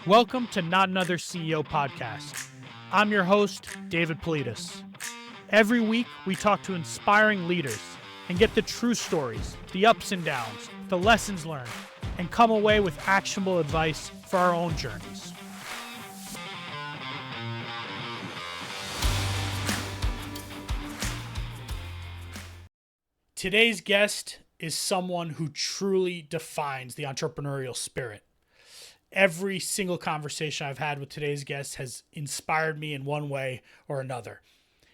Welcome to Not Another CEO podcast. I'm your host, David Politis. Every week, we talk to inspiring leaders and get the true stories, the ups and downs, the lessons learned, and come away with actionable advice for our own journeys. Today's guest is someone who truly defines the entrepreneurial spirit. Every single conversation I've had with today's guest has inspired me in one way or another.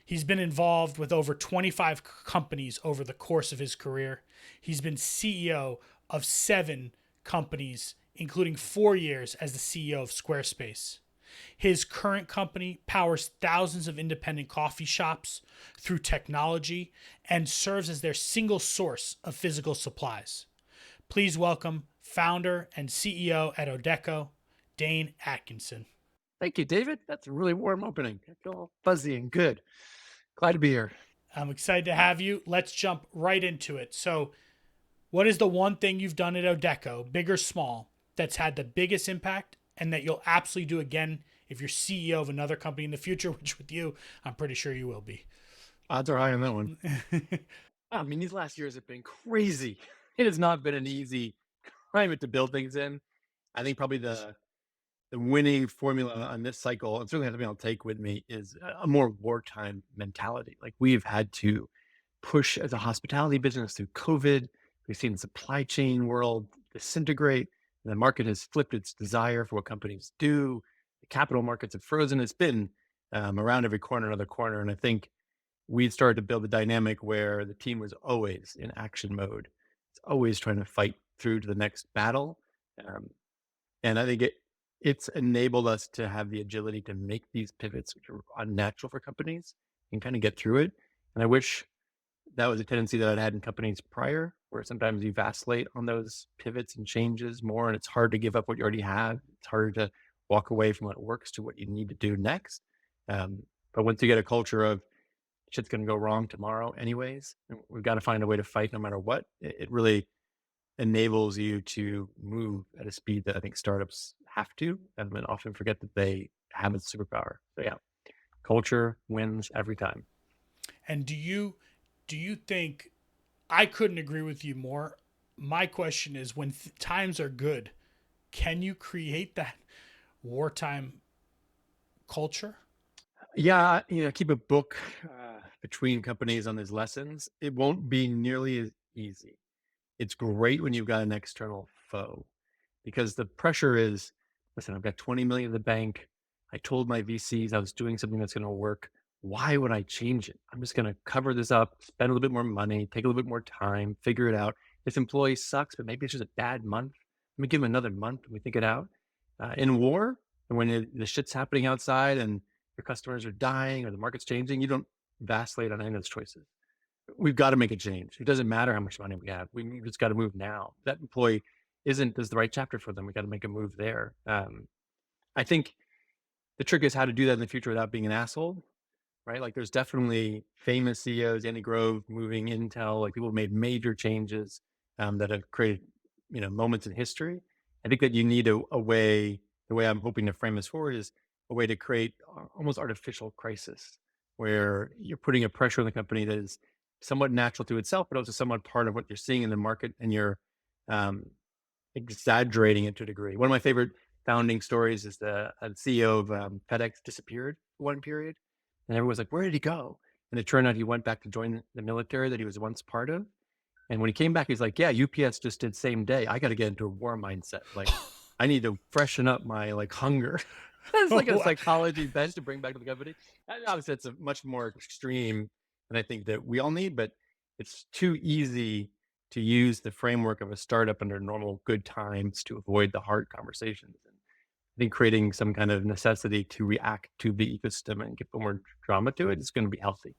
He's been involved with over 25 companies over the course of his career. He's been CEO of 7 companies, including 4 years as the CEO of Squarespace. His current company powers thousands of independent coffee shops through technology and serves as their single source of physical supplies. Please welcome founder and CEO at Odeko, Dane Atkinson. Thank you, David. That's a really warm opening. I feel all fuzzy and good. Glad to be here. I'm excited to have you. Let's jump right into it. So, what is the one thing you've done at Odeko, big or small, that's had the biggest impact and that you'll absolutely do again if you're CEO of another company in the future, which with you, I'm pretty sure you will be? Odds are high on that one. I mean, these last years have been crazy. It has not been an easy climate to build things in. I think probably the winning formula on this cycle, and certainly something I'll take with me, is a more wartime mentality. Like, we've had to push as a hospitality business through COVID. We've seen the supply chain world disintegrate. The market has flipped its desire for what companies do. The capital markets have frozen. It's been around every corner, another corner. And I think we started to build a dynamic where the team was always in action mode. It's always trying to fight through to the next battle. Um, and I think it's enabled us to have the agility to make these pivots, which are unnatural for companies, and kind of get through it. And I wish that was a tendency that I'd had in companies prior, where sometimes you vacillate on those pivots and changes more, and it's hard to give up what you already have. It's harder to walk away from what works to what you need to do next. But once you get a culture of shit's going to go wrong tomorrow anyways, and we've got to find a way to fight no matter what, it really enables you to move at a speed that I think startups have to, and often forget that they have a superpower. So yeah, culture wins every time. And do you think, I couldn't agree with you more. My question is, when times are good, can you create that wartime culture? Yeah, keep a book between companies on these lessons. It won't be nearly as easy. It's great when you've got an external foe, because the pressure is, listen, I've got 20 million in the bank. I told my VCs I was doing something that's going to work. Why would I change it? I'm just going to cover this up, spend a little bit more money, take a little bit more time, figure it out. This employee sucks, but maybe it's just a bad month. Let me give him another month and we think it out. In war, and when the shit's happening outside and your customers are dying or the market's changing, you don't vacillate on any of those choices. We've got to make a change. It doesn't matter how much money we have. We just got to move now. That employee is the right chapter for them. We got to make a move there. I think the trick is how to do that in the future without being an asshole, right? Like, there's definitely famous CEOs, Andy Grove moving Intel, like people have made major changes that have created, moments in history. I think that you need a way, the way I'm hoping to frame this forward is a way to create almost artificial crisis, where you're putting a pressure on the company that is somewhat natural to itself, but also somewhat part of what you're seeing in the market, and you're exaggerating it to a degree. One of my favorite founding stories is the CEO of FedEx disappeared for one period, and everyone's like, "Where did he go?" And it turned out he went back to join the military that he was once part of. And when he came back, he's like, "Yeah, UPS just did same day. I got to get into a war mindset. Like, I need to freshen up my hunger." It's like a psychology bench to bring back to the company. And obviously, it's a much more extreme than I think that we all need, but it's too easy to use the framework of a startup under normal good times to avoid the hard conversations. And I think creating some kind of necessity to react to the ecosystem and get more drama to it is going to be healthy.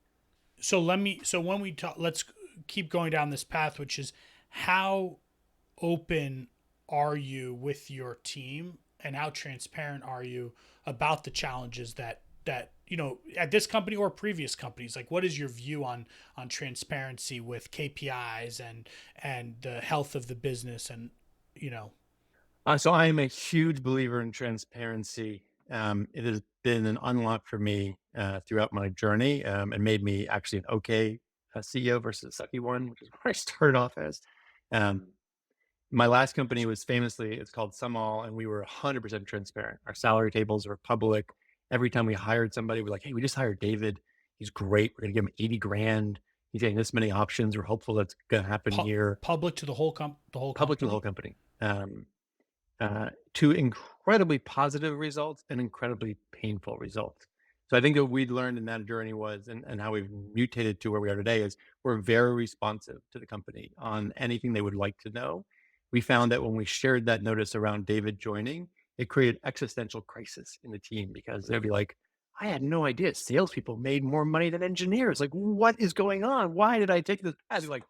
So when we talk, let's keep going down this path, which is, how open are you with your team and how transparent are you about the challenges that at this company or previous companies? Like, what is your view on transparency with KPIs and the health of the business? And So I am a huge believer in transparency. It has been an unlock for me throughout my journey, and made me actually an okay CEO versus a sucky one, which is where I started off as. Um, my last company was famously, it's called Sumall, and we were 100% transparent. Our salary tables were public. Every time we hired somebody, we're like, hey, we just hired David. He's great. We're going to give him 80 grand. He's getting this many options. We're hopeful that's going to happen here. Public to the whole Public to the whole company. company. To incredibly positive results and incredibly painful results. So I think what we learned in that journey was, and how we've mutated to where we are today is we're very responsive to the company on anything they would like to know. We found that when we shared that notice around David joining, it created existential crisis in the team because they'd be like, I had no idea salespeople made more money than engineers. Like, what is going on? Why did I take this path? Like,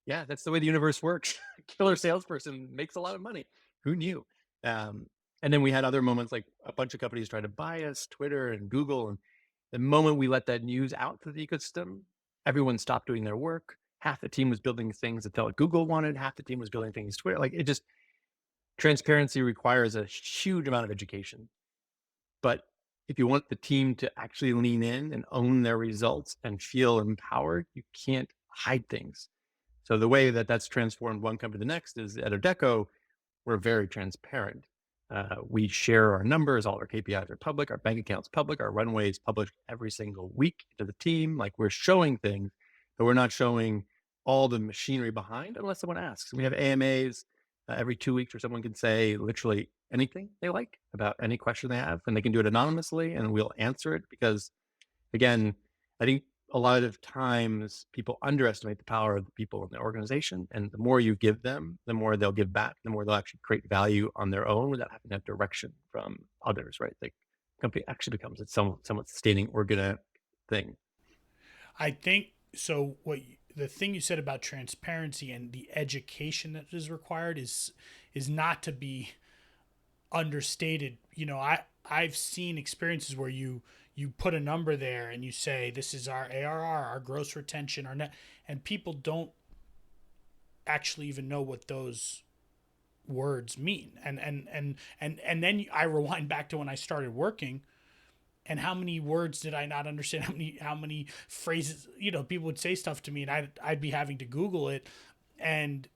yeah, that's the way the universe works. Killer salesperson makes a lot of money. Who knew? Um, and then we had other moments like a bunch of companies tried to buy us, Twitter and Google. And the moment we let that news out to the ecosystem, everyone stopped doing their work. Half the team was building things that felt like Google wanted. Half the team was building things Twitter. Like, it just, transparency requires a huge amount of education. But if you want the team to actually lean in and own their results and feel empowered, you can't hide things. So the way that that's transformed one company to the next is at Odeko, we're very transparent. We share our numbers, all our KPIs are public, our bank accounts public, our runway is published every single week to the team. Like, we're showing things, but we're not showing all the machinery behind unless someone asks. We have AMAs every 2 weeks where someone can say literally anything they like about any question they have, and they can do it anonymously, and we'll answer it because, again, I think a lot of times people underestimate the power of the people in the organization. And the more you give them, the more they'll give back, the more they'll actually create value on their own without having that direction from others, right? The company actually becomes its somewhat sustaining organic thing. I think so. The thing you said about transparency and the education that is required is not to be understated. I've seen experiences where you put a number there and you say this is our ARR, our gross retention, our net, and people don't actually even know what those words mean. And then I rewind back to when I started working, and how many words did I not understand? How many phrases? People would say stuff to me, and I'd be having to Google it. And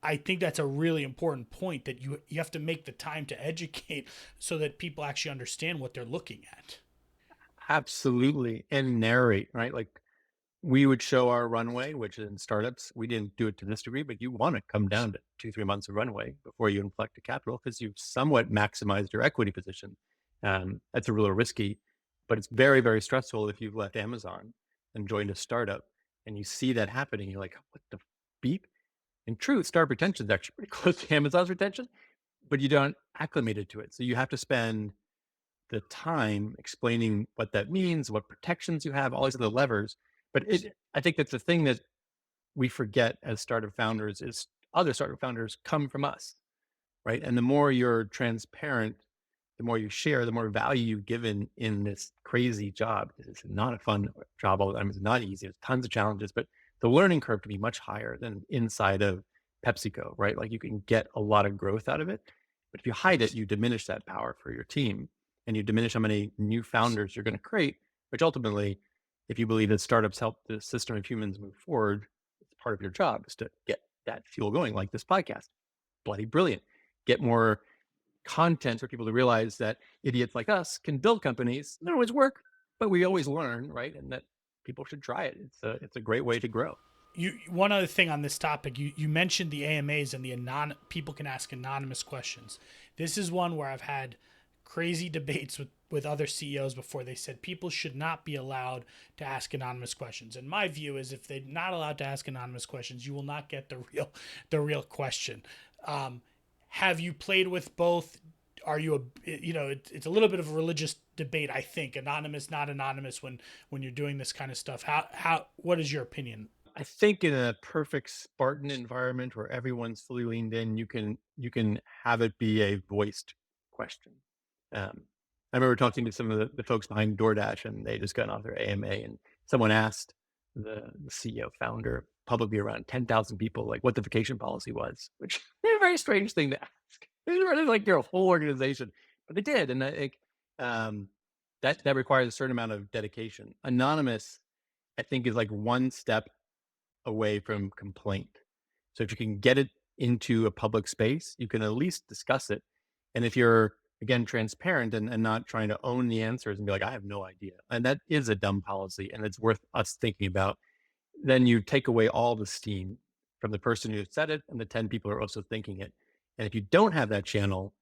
I think that's a really important point, that you have to make the time to educate so that people actually understand what they're looking at. Absolutely. And narrate, right? Like, we would show our runway, which in startups, we didn't do it to this degree, but you want to come down to 2, 3 months of runway before you inflect the capital because you've somewhat maximized your equity position. That's a little risky, but it's very, very stressful if you've left Amazon and joined a startup and you see that happening. You're like, what the beep? In truth, startup retention is actually pretty close to Amazon's retention, but you don't acclimated to it. So you have to spend the time explaining what that means, what protections you have, all these other levers. But I think that's the thing that we forget as startup founders is other startup founders come from us, right? And the more you're transparent, the more you share, the more value you give in this crazy job. It's not a fun job all the time. It's not easy. There's tons of challenges, but the learning curve can be much higher than inside of PepsiCo, right? Like, you can get a lot of growth out of it. But if you hide it, you diminish that power for your team and you diminish how many new founders you're going to create, which ultimately, if you believe that startups help the system of humans move forward, it's part of your job is to get that fuel going, like this podcast. Bloody brilliant. Get more content for people to realize that idiots like us can build companies. They don't always work, but we always learn, right? And that people should try it. It's a great way to grow. One other thing on this topic, you mentioned the AMAs and people can ask anonymous questions. This is one where I've had crazy debates with other CEOs before. They said people should not be allowed to ask anonymous questions. And my view is, if they're not allowed to ask anonymous questions, you will not get the real question. Have you played with both? Are you it's a little bit of a religious debate, I think, anonymous, not anonymous, when you're doing this kind of stuff. How what is your opinion? I think in a perfect Spartan environment where everyone's fully leaned in, you can have it be a voiced question. I remember talking to some of the folks behind DoorDash, and they just got off their AMA, and someone asked, the CEO founder publicly around 10,000 people, like what the vacation policy was, which is a very strange thing to ask. It's really like your whole organization, but they did. And I think um, that requires a certain amount of dedication. Anonymous, I think, is like one step away from complaint. So if you can get it into a public space, you can at least discuss it. And if you're, again, transparent and not trying to own the answers and be like, I have no idea. And that is a dumb policy and it's worth us thinking about. Then you take away all the steam from the person who said it and the 10 people who are also thinking it. And if you don't have that channel,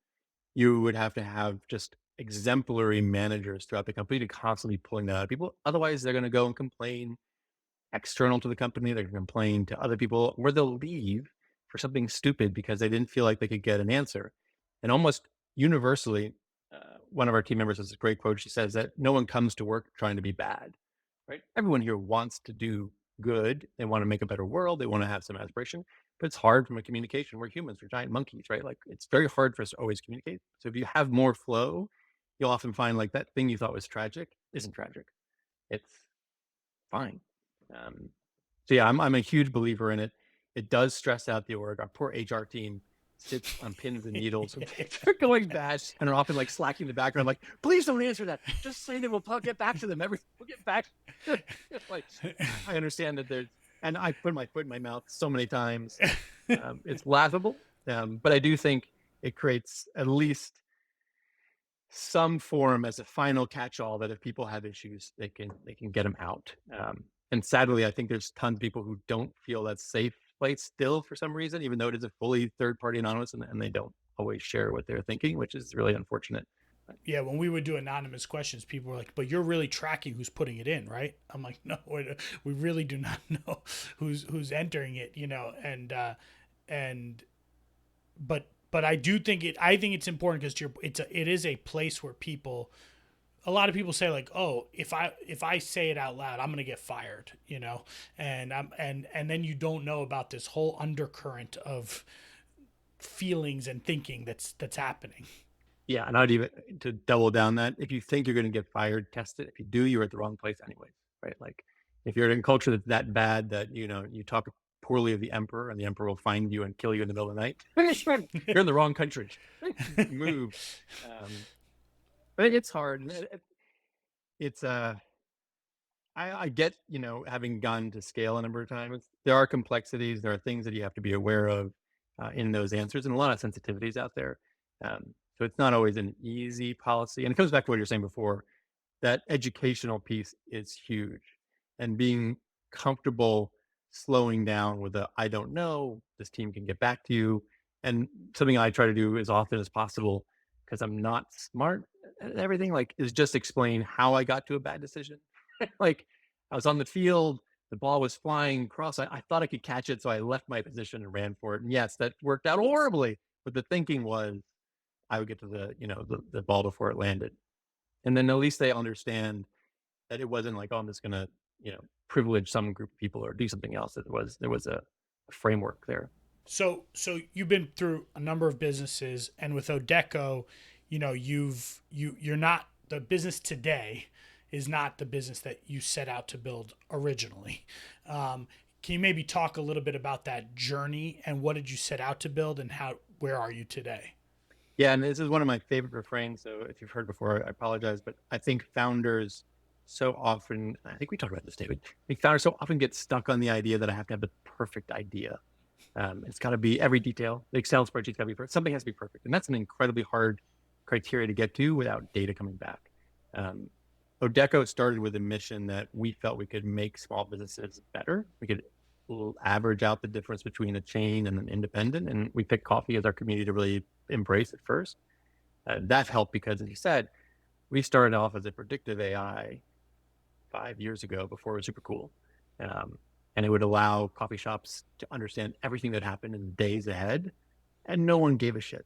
you would have to have just exemplary managers throughout the company to constantly pulling that out of people. Otherwise, they're going to go and complain external to the company. They can complain to other people, or they'll leave for something stupid because they didn't feel like they could get an answer. And almost universally, one of our team members has a great quote. She says that no one comes to work trying to be bad, right? Everyone here wants to do good. They want to make a better world. They want to have some aspiration, but it's hard from a communication. We're humans, we're giant monkeys, right? Like it's very hard for us to always communicate. So if you have more flow, you'll often find like that thing you thought was tragic isn't tragic. It's fine. Um, so yeah, I'm a huge believer in it. It does stress out the org. Our poor HR team sits on pins and needles when things are going bad and are often like slacking in the background, like, please don't answer that. Just say that we'll get back to them. We'll get back. Like, I understand that there's, and I put my foot in my mouth so many times. It's laughable, but I do think it creates at least some form as a final catch-all that if people have issues, they can get them out. And sadly, I think there's tons of people who don't feel that safe place still for some reason, even though it is a fully third-party anonymous, and they don't always share what they're thinking, which is really unfortunate. Yeah, when we would do anonymous questions, people were like, "But you're really tracking who's putting it in, right?" I'm like, "No, we really do not know who's entering it, you know." And but I do think it. I think it's important because it is a place where people. A lot of people say like, "Oh, if I say it out loud, I'm gonna get fired," you know, and then you don't know about this whole undercurrent of feelings and thinking that's happening. Yeah, and I'd even to double down that if you think you're going to get fired, test it. If you do, you're at the wrong place anyways, right? Like if you're in a culture that's that bad that you talk poorly of the emperor and the emperor will find you and kill you in the middle of the night, you're in the wrong country. Move. But it's hard. It's I get having gone to scale a number of times. There are complexities. There are things that you have to be aware of in those answers, and a lot of sensitivities out there. So it's not always an easy policy. And it comes back to what you're saying before. That educational piece is huge, and being comfortable slowing down with the I don't know. This team can get back to you, and something I try to do as often as possible because I'm not smart at everything. Like is just explain how I got to a bad decision. Like I was on the field, the ball was flying across. I thought I could catch it, so I left my position and ran for it. And yes, that worked out horribly. But the thinking was I would get to the ball before it landed. And then at least they understand that it wasn't like, oh, I'm just gonna, privilege some group of people or do something else. There was a framework there. So you've been through a number of businesses, and with Odeko, you're not the business today is not the business that you set out to build originally. Can you maybe talk a little bit about that journey and what did you set out to build and where are you today? Yeah, and this is one of my favorite refrains. So if you've heard before, I apologize, but I think founders so often, I think we talked about this, David. I think founders so often get stuck on the idea that I have to have the perfect idea. It's got to be every detail. The Excel spreadsheet's got to be perfect. Something has to be perfect, and that's an incredibly hard criteria to get to without data coming back. Um, Odeko started with a mission that we felt we could make small businesses better. We could average out the difference between a chain and an independent, and we picked coffee as our community to really embrace it first. That helped because, as you said, we started off as a predictive AI 5 years ago before it was super cool. And it would allow coffee shops to understand everything that happened in the days ahead, and no one gave a shit.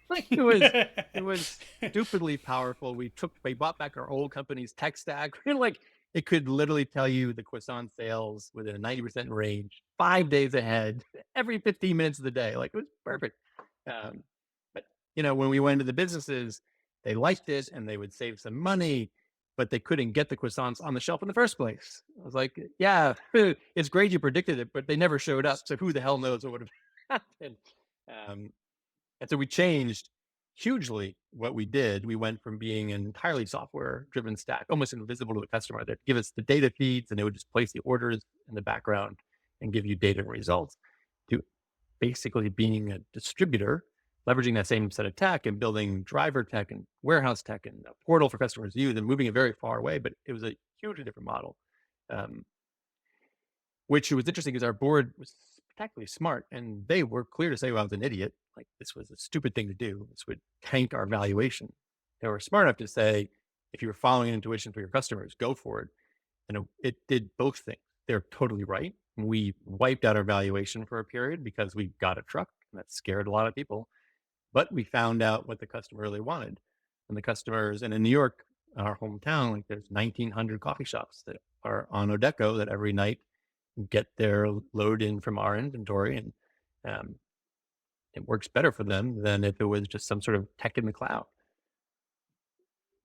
Like it was stupidly powerful. We bought back our old company's tech stack. Like it could literally tell you the croissant sales within a 90% range, 5 days ahead, every 15 minutes of the day. Like it was perfect. But when we went into the businesses, they liked it and they would save some money. but they couldn't get the croissants on the shelf in the first place. I was like, yeah, it's great you predicted it, but they never showed up. So who the hell knows what would have happened? Um, and so we changed hugely what we did. We went from being an entirely software driven stack, almost invisible to the customer, that give us the data feeds and they would just place the orders in the background and give you data and results, to basically being a distributor, leveraging that same set of tech and building driver tech and warehouse tech and a portal for customers to use and moving it very far away. But it was a hugely different model. Um, which was interesting because our board was spectacularly smart and they were clear to say, well, I was an idiot. Like this was a stupid thing to do. This would tank our valuation. They were smart enough to say, if you were following intuition for your customers, go for it. And it did both things. They're totally right. We wiped out our valuation for a period because we got a truck and that scared a lot of people. But we found out what the customer really wanted. And the customers, and in New York, our hometown, like there's 1,900 coffee shops that are on Odeko that every night get their load in from our inventory, and um, it works better for them than if it was just some sort of tech in the cloud.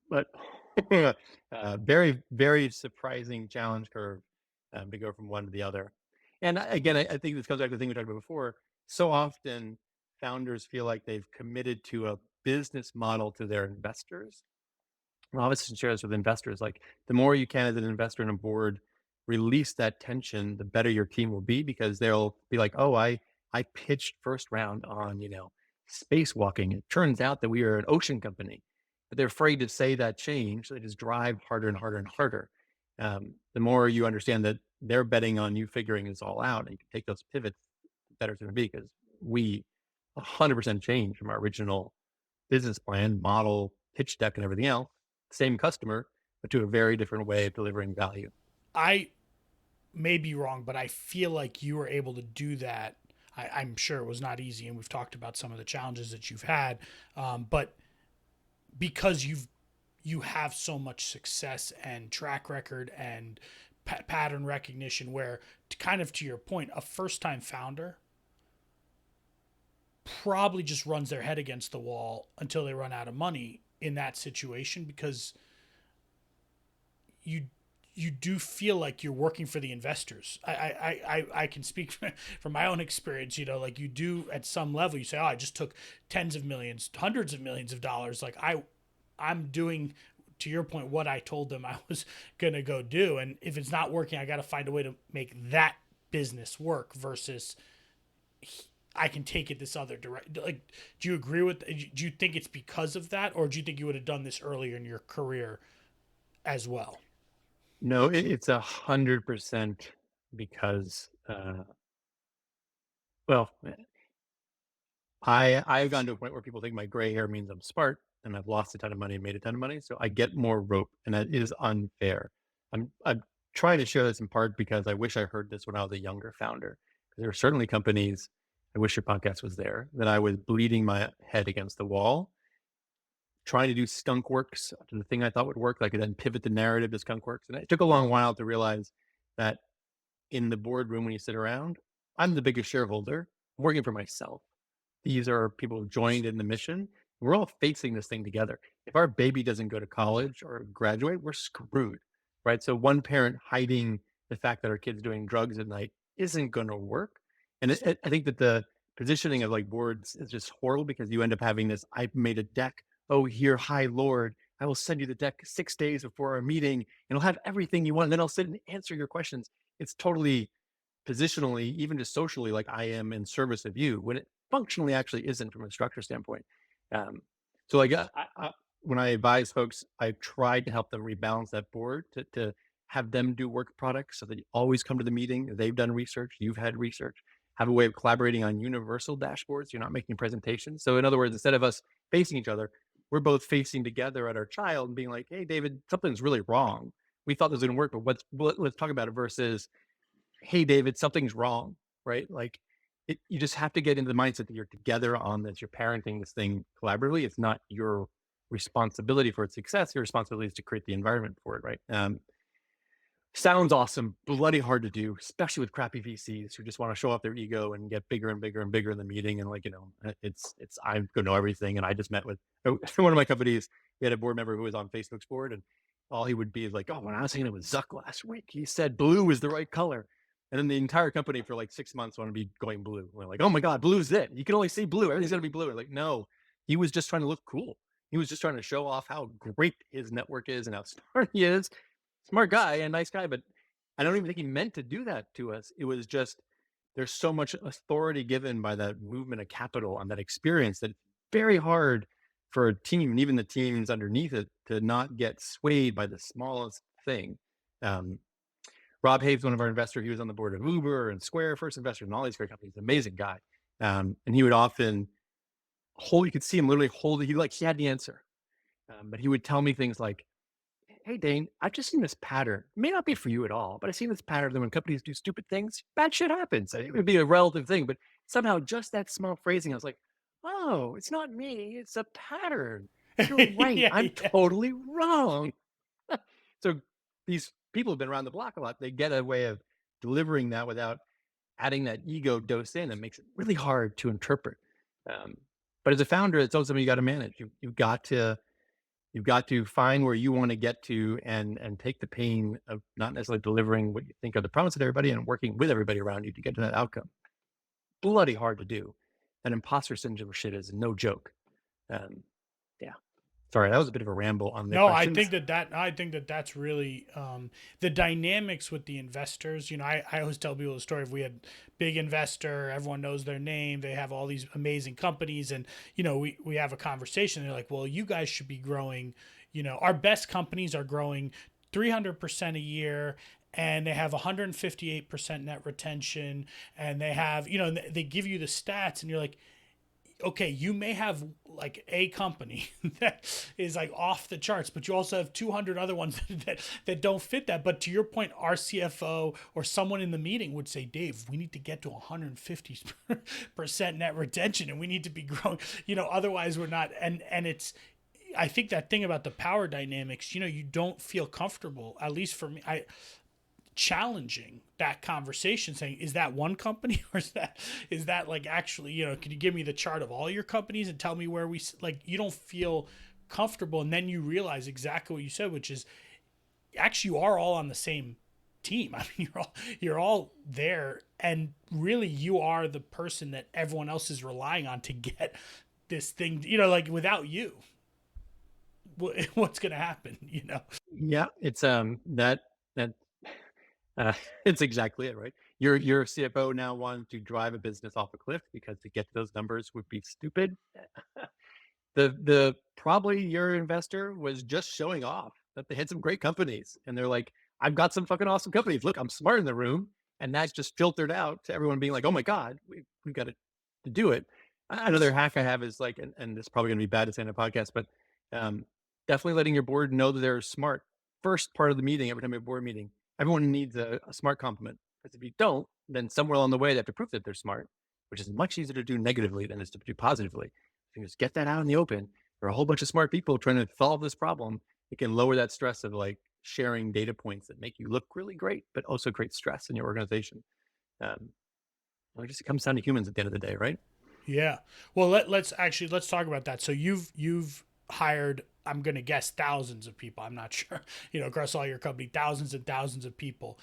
But very, very surprising challenge curve to go from one to the other. And again, I think this comes back to the thing we talked about before. So often, founders feel like they've committed to a business model to their investors. And obviously, shares with investors, like the more you can as an investor in a board release that tension, the better your team will be, because they'll be like, oh, I pitched first round on, spacewalking. It turns out that we are an ocean company, but they're afraid to say that change. So they just drive harder and harder and harder. The more you understand that they're betting on you figuring this all out and you can take those pivots, the better it's going to be, because we 100% changed from our original business plan, model, pitch deck, and everything else. Same customer, but to a very different way of delivering value. I may be wrong, but I feel like you were able to do that. I'm sure it was not easy, and we've talked about some of the challenges that you've had, but because you have so much success and track record and pattern recognition, where kind of to your point, a first time founder probably just runs their head against the wall until they run out of money in that situation, because you you do feel like you're working for the investors. I can speak from my own experience. Like you do at some level. You say, "Oh, I just took tens of millions, hundreds of millions of dollars." Like I'm doing, to your point, what I told them I was gonna go do, and if it's not working, I got to find a way to make that business work. Versus, I can take it this other direct. Like, do you agree with? Do you think it's because of that, or do you think you would have done this earlier in your career as well? No, it's 100% because, well, I've gone to a point where people think my gray hair means I'm smart, and I've lost a ton of money and made a ton of money, so I get more rope, and that is unfair. I'm trying to share this in part because I wish I heard this when I was a younger founder. There are certainly companies, I wish your podcast was there, that I was bleeding my head against the wall, trying to do skunk works to the thing I thought would work. I could then pivot the narrative to skunk works. And it took a long while to realize that in the boardroom, when you sit around, I'm the biggest shareholder. I'm working for myself. These are people who joined in the mission. We're all facing this thing together. If our baby doesn't go to college or graduate, we're screwed, right? So one parent hiding the fact that our kid's doing drugs at night isn't going to work. And I think that the positioning of like boards is just horrible, because you end up having this, I've made a deck. Oh, here, high Lord, I will send you the deck 6 days before our meeting and it'll have everything you want. And then I'll sit and answer your questions. It's totally positionally, even just socially, like I am in service of you, when it functionally actually isn't from a structure standpoint. Um, so like when I advise folks, I've tried to help them rebalance that board to have them do work products so that you always come to the meeting. They've done research, you've had research, have a way of collaborating on universal dashboards. You're not making presentations. So in other words, instead of us facing each other, we're both facing together at our child and being like, hey, David, something's really wrong. We thought this was going to work, but let's talk about it, versus, hey, David, something's wrong, right? Like you just have to get into the mindset that you're together on this. You're parenting this thing collaboratively. It's not your responsibility for its success. Your responsibility is to create the environment for it, right? Sounds awesome, bloody hard to do, especially with crappy VCs who just want to show off their ego and get bigger and bigger and bigger in the meeting. And like, it's I'm gonna know everything. And I just met with one of my companies. We had a board member who was on Facebook's board, and all he would be is like, oh, when I was hanging out with Zuck last week, he said blue is the right color. And then the entire company for like 6 months want to be going blue. We're like, oh my God, blue's it. You can only see blue. Everything's going to be blue. We're like, no, he was just trying to look cool. He was just trying to show off how great his network is and how smart he is. Smart guy and nice guy. But I don't even think he meant to do that to us. It was just, there's so much authority given by that movement of capital and that experience that it's very hard for a team, and even the teams underneath it, to not get swayed by the smallest thing. Um, Rob Haves, one of our investors, he was on the board of Uber and Square, first investor in all these great companies, amazing guy. And he would often hold, you could see him literally hold it. He had the answer. But he would tell me things like, hey, Dane, I've just seen this pattern. It may not be for you at all, but I've seen this pattern that when companies do stupid things, bad shit happens. It would be a relative thing, but somehow just that small phrasing, I was like, oh, it's not me. It's a pattern. You're right. Yeah, I'm yeah. totally wrong. So these people have been around the block a lot. They get a way of delivering that without adding that ego dose in. It makes it really hard to interpret. Um, but as a founder, it's also something you got to manage. You've got to find where you want to get to, and take the pain of not necessarily delivering what you think are the promise of everybody and working with everybody around you to get to that outcome. Bloody hard to do. That imposter syndrome shit is no joke. Yeah. Sorry, that was a bit of a ramble on the No, questions. I think that that's really the dynamics with the investors. You know, I always tell people the story of, we had big investor, everyone knows their name, they have all these amazing companies, and you know, we have a conversation. They're like, well, you guys should be growing. You know, our best companies are growing 300% a year, and they have 158% net retention, and they have, you know, they give you the stats, and you're like, okay, you may have like a company that is like off the charts, but you also have 200 other ones that don't fit that. But to your point, our CFO or someone in the meeting would say, Dave, we need to get to 150% net retention, and we need to be growing, you know, otherwise we're not. And it's, I think that thing about the power dynamics, you know, you don't feel comfortable, at least for me, challenging that conversation, saying, is that one company, or is that like, actually, you know, can you give me the chart of all your companies and tell me where we, like, you don't feel comfortable. And then you realize exactly what you said, which is, actually, you are all on the same team. I mean, you're all there, and really you are the person that everyone else is relying on to get this thing, you know, like, without you, what's going to happen, you know? Yeah, it's that uh, it's exactly it, right? Your CFO now wanting to drive a business off a cliff because to get to those numbers would be stupid. The probably your investor was just showing off that they had some great companies, and they're like, I've got some fucking awesome companies. Look, I'm smart in the room, and that's just filtered out to everyone being like, oh my God, we've got to do it. Another hack I have is like, and this is probably going to be bad to say in a podcast, but um, definitely letting your board know that they're smart. First part of the meeting, every time you have a board meeting, everyone needs a smart compliment. Because if you don't, then somewhere along the way they have to prove that they're smart, which is much easier to do negatively than it is to do positively. If you just get that out in the open, there are a whole bunch of smart people trying to solve this problem. It can lower that stress of like sharing data points that make you look really great, but also create stress in your organization. Um, it just comes down to humans at the end of the day, right? Yeah. Well, let's talk about that. So you've hired, I'm going to guess, thousands of people. I'm not sure, you know, across all your company, thousands and thousands of people.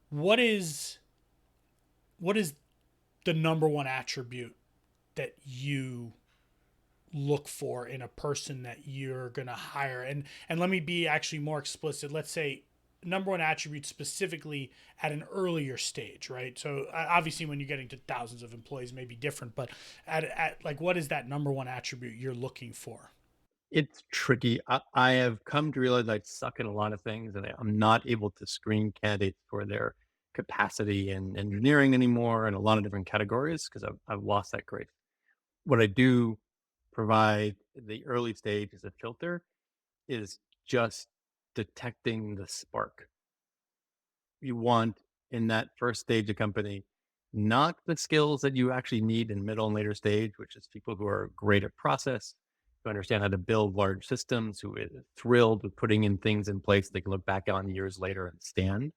What is what is the number one attribute that you look for in a person that you're going to hire? And let me be actually more explicit. Let's say number one attribute specifically at an earlier stage, right? So obviously when you're getting to thousands of employees may be different, but at like, what is that number one attribute you're looking for? It's tricky. I have come to realize I suck at a lot of things, and I'm not able to screen candidates for their capacity in engineering anymore in a lot of different categories because I've lost that grace. What I do provide at the early stage as a filter is just detecting the spark. You want in that first stage of company, not the skills that you actually need in middle and later stage, which is people who are great at process, who understand how to build large systems, who are thrilled with putting in things in place they can look back on years later and stand.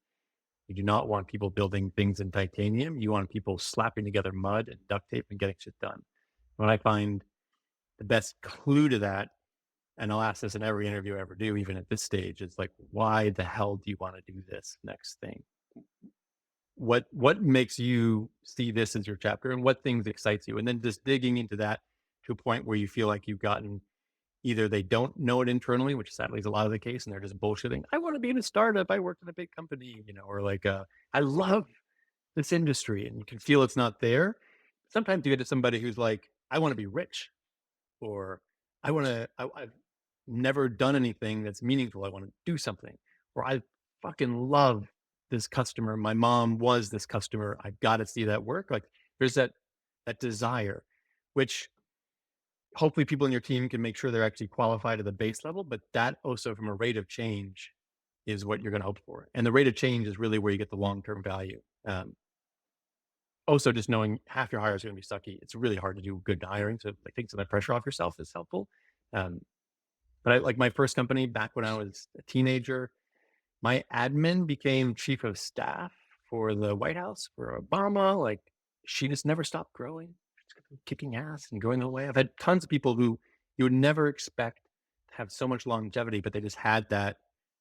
You do not want people building things in titanium. You want people slapping together mud and duct tape and getting shit done. When I find the best clue to that, and I'll ask this in every interview I ever do, even at this stage, it's like, why the hell do you want to do this next thing? What makes you see this as your chapter, and what things excites you? And then just digging into that to a point where you feel like you've gotten, either they don't know it internally, which sadly is a lot of the case, and they're just bullshitting. I want to be in a startup. I worked in a big company, or like, I love this industry, and you can feel it's not there. Sometimes you get to somebody who's like, I want to be rich, or I've never done anything that's meaningful. I want to do something, or I fucking love this customer. My mom was this customer. I've got to see that work. Like, there's that desire, which hopefully people in your team can make sure they're actually qualified at the base level. But that also, from a rate of change, is what you're going to hope for. And the rate of change is really where you get the long term value. Also, just knowing half your hires are going to be sucky. It's really hard to do good hiring. So I think some of that pressure off yourself is helpful. Um, but I, like my first company back when I was a teenager, my admin became chief of staff for the White House for Obama. Like, she just never stopped growing, just kept kicking ass and going away. I've had tons of people who you would never expect to have so much longevity, but they just had that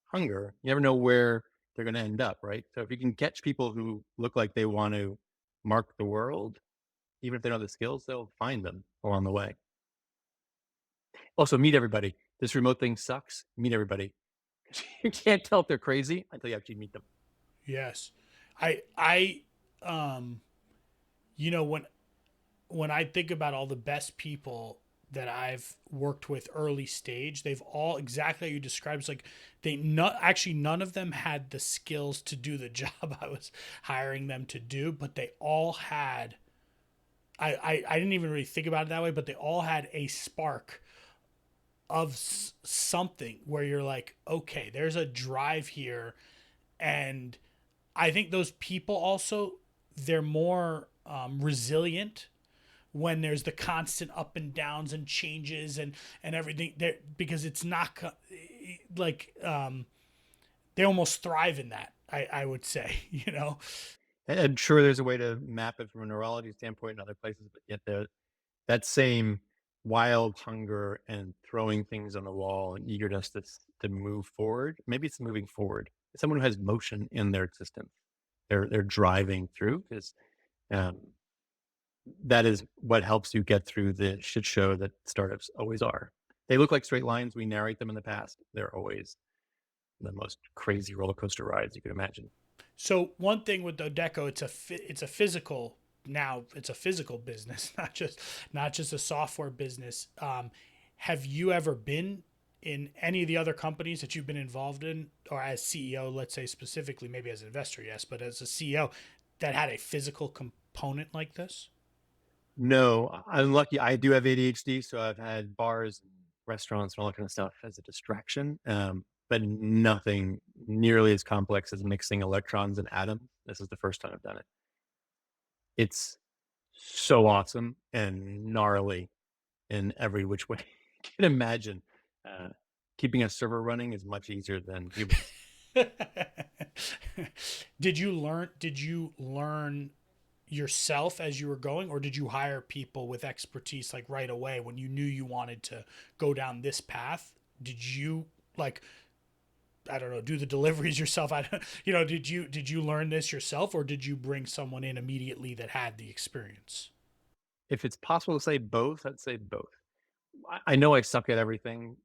hunger. You never know where they're going to end up, right? So if you can catch people who look like they want to mark the world, even if they don't have the skills, they'll find them along the way. Also, meet everybody. This remote thing sucks. Meet everybody. You can't tell if they're crazy until you actually meet them. Yes. I um you know when I think about all the best people that I've worked with early stage, they've all exactly how you described. It's like they not actually none of them had the skills to do the job I was hiring them to do, but they all had I didn't even really think about it that way, but they all had a spark of something where you're like, okay, there's a drive here. And I think those people also, they're more resilient when there's the constant up and downs and changes and everything there, because it's not like they almost thrive in that. I would say, And I'm sure there's a way to map it from a neurology standpoint in other places, but yet that same wild hunger and throwing things on the wall and eagerness to move forward. Maybe it's moving forward. It's someone who has motion in their existence. They're driving through, because um, that is what helps you get through the shit show that startups always are. They look like straight lines. We narrate them in the past. They're always the most crazy roller coaster rides you could imagine. So one thing with Odeko, it's a physical now. It's a physical business, not just a software business. Have you ever been in any of the other companies that you've been involved in, or as CEO, let's say specifically, maybe as an investor, yes, but as a CEO, that had a physical component like this? No, I'm lucky. I do have ADHD, so I've had bars and restaurants and all that kind of stuff as a distraction, but nothing nearly as complex as mixing electrons and atoms. This is the first time I've done it. It's so awesome and gnarly in every which way you can imagine. Uh, Keeping a server running is much easier than humans. Did you learn yourself as you were going, or did you hire people with expertise like right away when you knew you wanted to go down this path? Did you like, I don't know, do the deliveries yourself? I don't, did you learn this yourself, or did you bring someone in immediately that had the experience? If it's possible to say both, I'd say both. I know I suck at everything.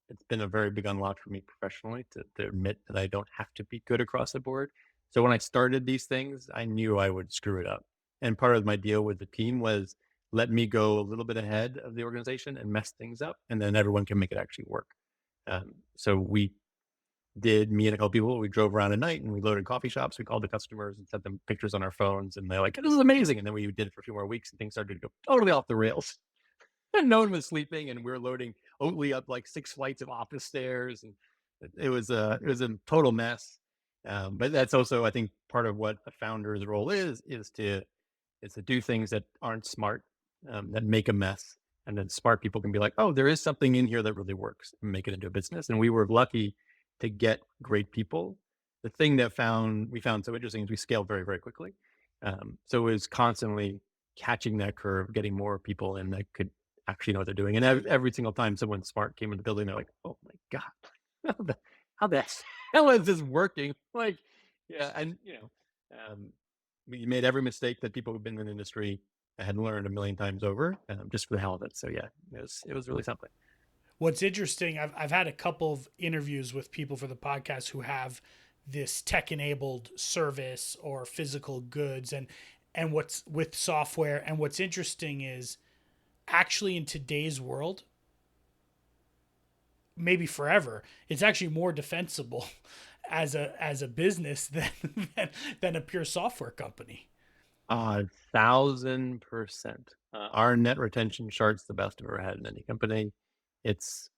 It's been a very big unlock for me professionally to admit that I don't have to be good across the board. So when I started these things, I knew I would screw it up. And part of my deal with the team was, let me go a little bit ahead of the organization and mess things up, and then everyone can make it actually work. So me and a couple people, we drove around at night and we loaded coffee shops. We called the customers and sent them pictures on our phones, and they're like, "This is amazing." And then we did it for a few more weeks, and things started to go totally off the rails. And no one was sleeping, and we were loading Oatly up like 6 flights of office stairs, and it was a total mess. But that's also, I think, part of what a founder's role is to do things that aren't smart, that make a mess, and then smart people can be like, oh, there is something in here that really works, and make it into a business. And we were lucky to get great people. The thing that we found so interesting is we scaled very, very quickly. So it was constantly catching that curve, getting more people in that could actually know what they're doing. And every single time someone smart came in the building, they're like, "Oh my god, how the how the hell is this working?" Like, yeah, and um, we made every mistake that people who've been in the industry had learned a million times over, just for the hell of it. So yeah, it was really something. What's interesting, I've had a couple of interviews with people for the podcast who have this tech enabled service or physical goods, and what's with software. And what's interesting is actually in today's world, maybe forever, it's actually more defensible as a business than a pure software company. 1,000%. Our net retention chart's the best I've ever had in any company. It's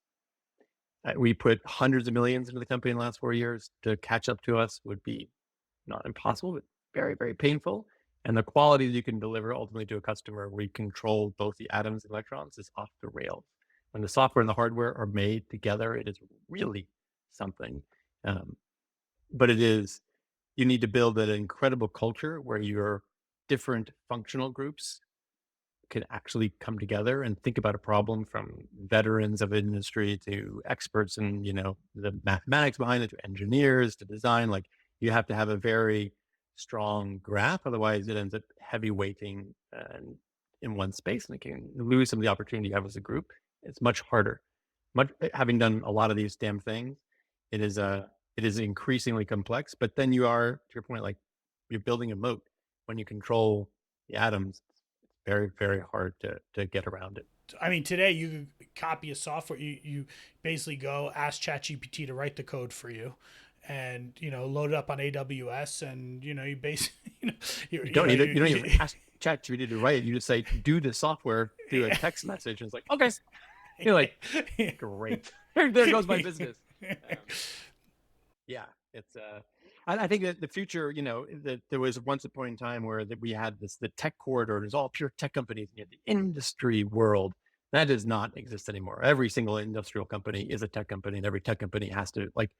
we put hundreds of millions into the company in the last 4 years. To catch up to us would be not impossible, but very, very painful. And the quality that you can deliver ultimately to a customer where you control both the atoms and electrons is off the rails. When the software and the hardware are made together, it is really something. Um, but you need to build an incredible culture where your different functional groups can actually come together and think about a problem, from veterans of industry to experts in, the mathematics behind it, to engineers, to design. Like, you have to have a very strong graph. Otherwise it ends up heavy weighting in one space, and it can lose some of the opportunity you have as a group. It's much harder. Having done a lot of these damn things, it is increasingly complex. But then you are, to your point, like, you're building a moat when you control the atoms. Very, very hard to get around it. I mean, today you copy a software. You basically go ask ChatGPT to write the code for you, and load it up on AWS, and you basically You don't even ask ChatGPT to write it. You just say, "Do the software through a text message," and it's like, "Okay." You're like, "Great, there goes my business." Yeah, it's I think that the future, that there was once a point in time where that we had the tech corridor. There's all pure tech companies, and you had the industry world. That does not exist anymore. Every single industrial company is a tech company, and every tech company has to, like,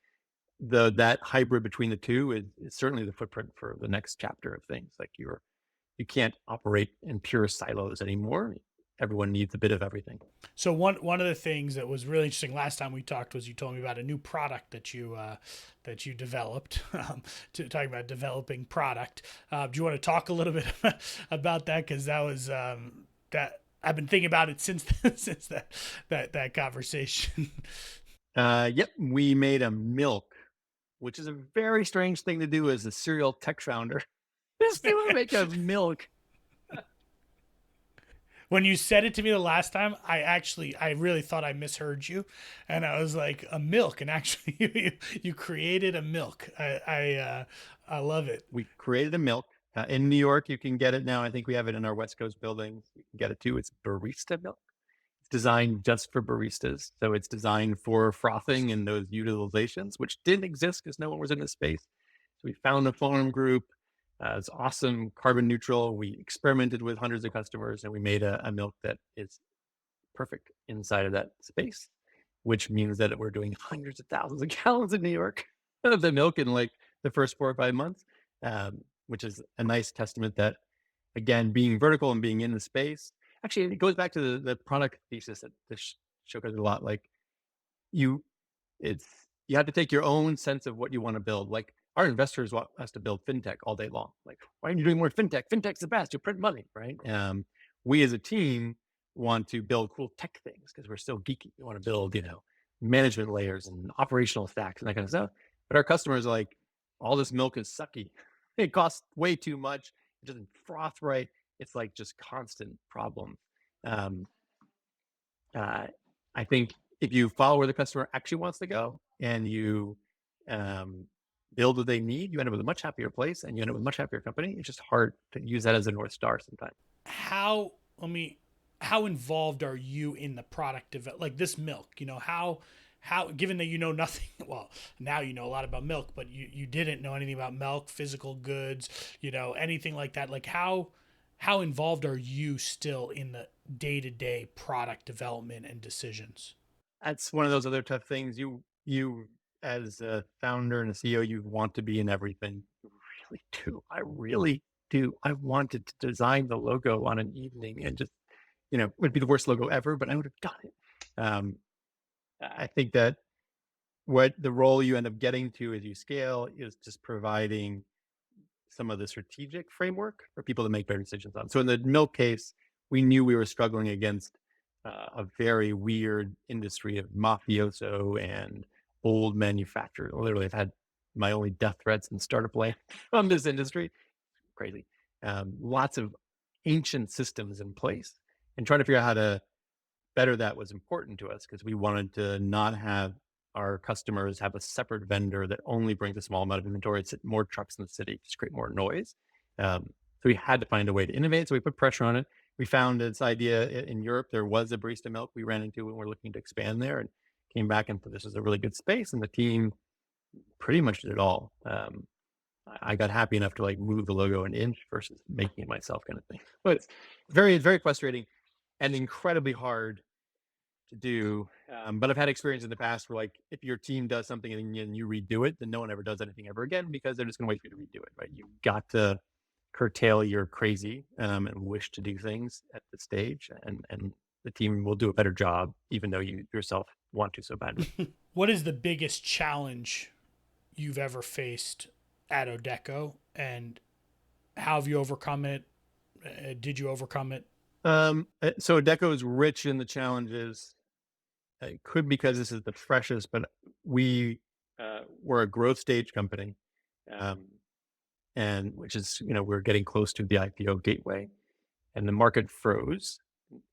that hybrid between the two is certainly the footprint for the next chapter of things. Like, you can't operate in pure silos anymore. Everyone needs a bit of everything. So one of the things that was really interesting last time we talked was you told me about a new product that you developed. Talking about developing product, do you want to talk a little bit about that? Because that was that I've been thinking about it since since that conversation. Yep, we made a milk, which is a very strange thing to do as a serial tech founder. Just to make a milk. When you said it to me the last time, I really thought I misheard you, and I was like, a milk, and actually you created a milk. I love it. We created a milk. In New York, you can get it now. I think we have it in our West Coast buildings. You can get it too. It's barista milk. It's designed just for baristas. So it's designed for frothing and those utilizations, which didn't exist because no one was in this space. So we found a farm group. It's awesome, carbon neutral. We experimented with hundreds of customers, and we made a milk that is perfect inside of that space, which means that we're doing hundreds of thousands of gallons in New York of the milk in like the first 4 or 5 months, which is a nice testament that, again, being vertical and being in the space, actually, it goes back to the product thesis that this show goes a lot. Like, you, it's, you have to take your own sense of what you want to build. Like, our investors want us to build fintech all day long. Like, why aren't you doing more fintech? Fintech's the best. You print money, right? We as a team want to build cool tech things because we're still geeky. We want to build, management layers and operational stacks and that kind of stuff. But our customers are like, all this milk is sucky. It costs way too much. It doesn't froth right. It's like just constant problems. Um, uh, I think if you follow where the customer actually wants to go, and you um, build what they need, you end up with a much happier place, and you end up with a much happier company. It's just hard to use that as a North Star sometimes. How let me how involved are you in the product develop, like this milk? How, given that you know nothing, well, now you know a lot about milk, but you didn't know anything about milk, physical goods, anything like that. Like, how involved are you still in the day-to-day product development and decisions? That's one of those other tough things. You as a founder and a CEO, you want to be in everything. You really do. I really do. I wanted to design the logo on an evening and just would be the worst logo ever, but I would have got it. Um, I think that what the role you end up getting to as you scale is just providing some of the strategic framework for people to make better decisions on. So in the milk case, we knew we were struggling against a very weird industry of mafioso and old manufacturers. Literally, I've had my only death threats and startup land from this industry. Crazy. Lots of ancient systems in place, and trying to figure out how to better that was important to us because we wanted to not have our customers have a separate vendor that only brings a small amount of inventory. It's more trucks in the city, just create more noise. So we had to find a way to innovate. So we put pressure on it. We found this idea in Europe. There was a barista milk we ran into when we were looking to expand there, and came back and thought this is a really good space. And the team pretty much did it all. I got happy enough to like move the logo an inch versus making it myself, kind of thing. But it's very frustrating and incredibly hard to do. But I've had experience in the past where, like, if your team does something and you redo it, then no one ever does anything ever again because they're just going to wait for you to redo it, right? You've got to curtail your crazy and wish to do things at the stage, and the team will do a better job, even though you yourself want to so badly. What is the biggest challenge you've ever faced at Odeko, and how have you overcome it? Did you overcome it? So Deco is rich in the challenges. It could because this is the freshest, but we we're a growth stage company, um, and which is we're getting close to the IPO gateway, and the market froze,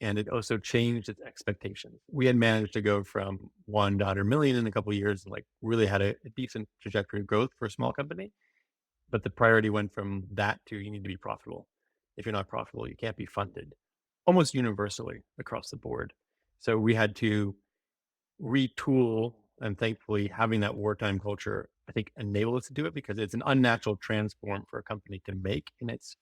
and it also changed its expectations. We had managed to go from 1 to 100 million in a couple of years, and like really had a decent trajectory of growth for a small company. But the priority went from that to you need to be profitable. If you're not profitable, you can't be funded, almost universally across the board. So we had to retool, and thankfully having that wartime culture, I think, enabled us to do it because it's an unnatural transform for a company to make in its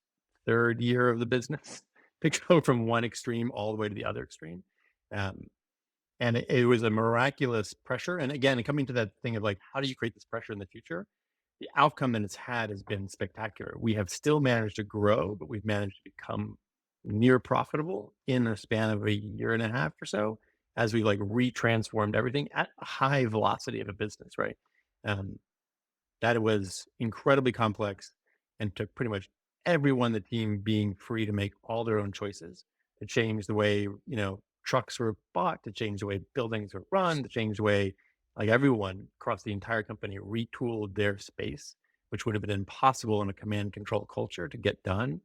third year of the business to go from one extreme all the way to the other extreme. Um, and it was a miraculous pressure. And again, coming to that thing of like, how do you create this pressure in the future? The outcome that it's had has been spectacular. We have still managed to grow, but we've managed to become near profitable in a span of a year and a half or so as we like retransformed everything at a high velocity of a business, right? Um, that was incredibly complex and took pretty much everyone on the team being free to make all their own choices to change the way, trucks were bought, to change the way buildings were run, to change the way like everyone across the entire company retooled their space, which would have been impossible in a command control culture to get done.